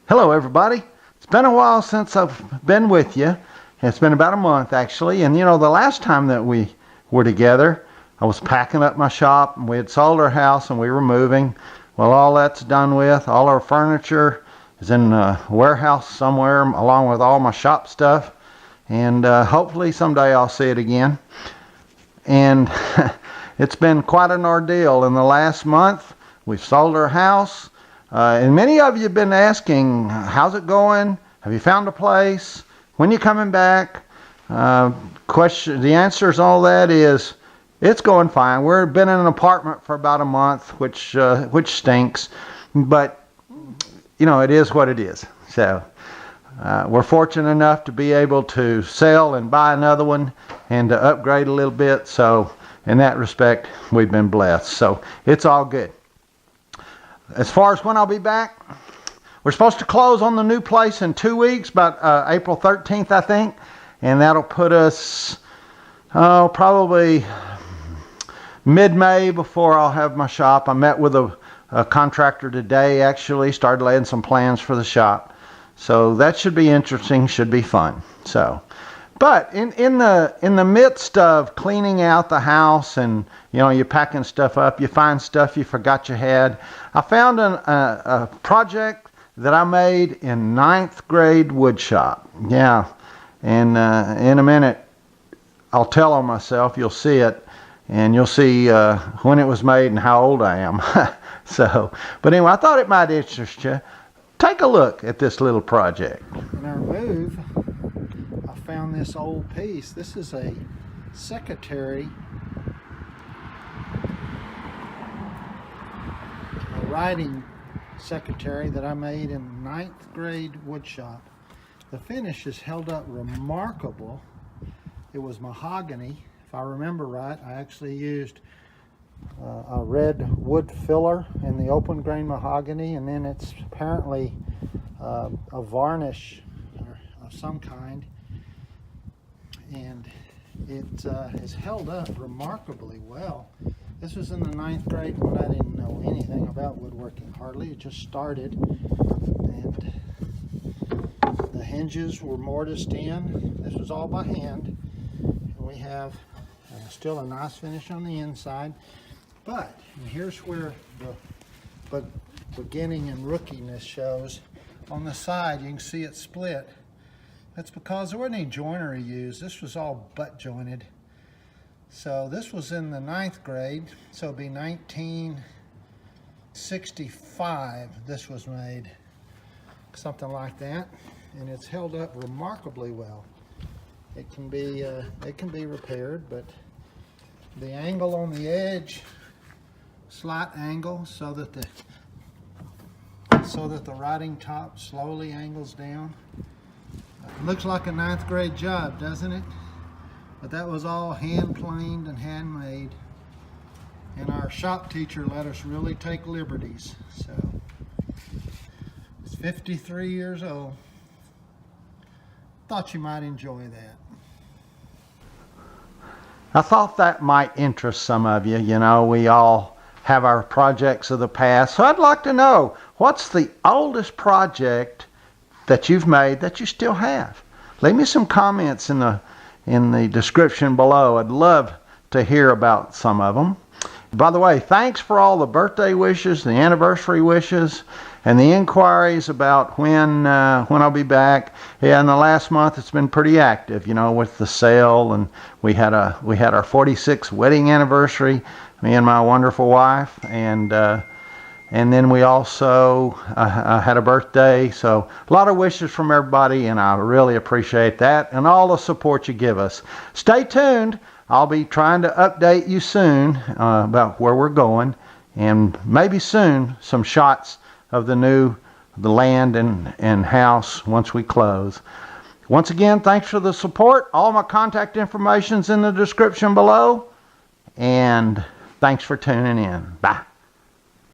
Hello everybody. It's been a while since I've been with you. It's been about a month actually, and you know, the last time that we were together I was packing up my shop and we had sold our house and we were moving. Well, all that's done with. All our furniture is in a warehouse somewhere along with all my shop stuff, and hopefully someday I'll see it again. And it's been quite an ordeal. In the last month we've sold our house. And many of you have been asking, how's it going? Have you found a place? When you coming back? The answer to all that is, it's going fine. We've been in an apartment for about a month, which stinks, but you know, it is what it is. So we're fortunate enough to be able to sell and buy another one and to upgrade a little bit. So in that respect, we've been blessed. So it's all good. As far as when I'll be back, we're supposed to close on the new place in 2 weeks, about April 13th, I think. And that'll put us, probably mid-May before I'll have my shop. I met with a contractor today, actually, started laying some plans for the shop. So that should be interesting, should be fun. So, but in the midst of cleaning out the house and, you know, you're packing stuff up, you find stuff you forgot you had. I found a project that I made in 9th grade wood shop. Yeah, and in a minute I'll tell on myself, you'll see it, and you'll see when it was made and how old I am. So, but anyway, I thought it might interest you. Take a look at this little project. In our move, I found this old piece. This is a secretary, a writing secretary that I made in 9th grade wood shop. The finish is held up remarkable. It was mahogany. If I remember right, I actually used a red wood filler in the open grain mahogany, and then it's apparently a varnish of some kind, and it is held up remarkably well. This was in the 9th grade when I didn't know anything about woodworking hardly. It just started, and the hinges were mortised in. This was all by hand, and we have still a nice finish on the inside. But, and here's where the beginning and rookiness shows. On the side, you can see it split. That's because there wasn't any joinery used. This was all butt jointed. So this was in the 9th grade, so it'd be 1965 this was made, something like that, and it's held up remarkably well. It can be repaired, but the angle on the edge, slight angle, so that the writing top slowly angles down. Looks like a 9th grade job, doesn't it? But that was all hand planed and handmade, and our shop teacher let us really take liberties. So it's 53 years old. Thought you might enjoy that. I thought that might interest some of you. You know, we all have our projects of the past. So I'd like to know, what's the oldest project that you've made that you still have? Leave me some comments in the description below. I'd love to hear about some of them. By the way, thanks for all the birthday wishes, the anniversary wishes, and the inquiries about when I'll be back. Yeah, in the last month it's been pretty active, you know, with the sale, and we had our 46th wedding anniversary, me and my wonderful wife, and then we also had a birthday. So a lot of wishes from everybody, and I really appreciate that and all the support you give us. Stay tuned. I'll be trying to update you soon about where we're going, and maybe soon some shots of the land and house once we close. Once again, thanks for the support. All my contact information's in the description below, and thanks for tuning in. Bye.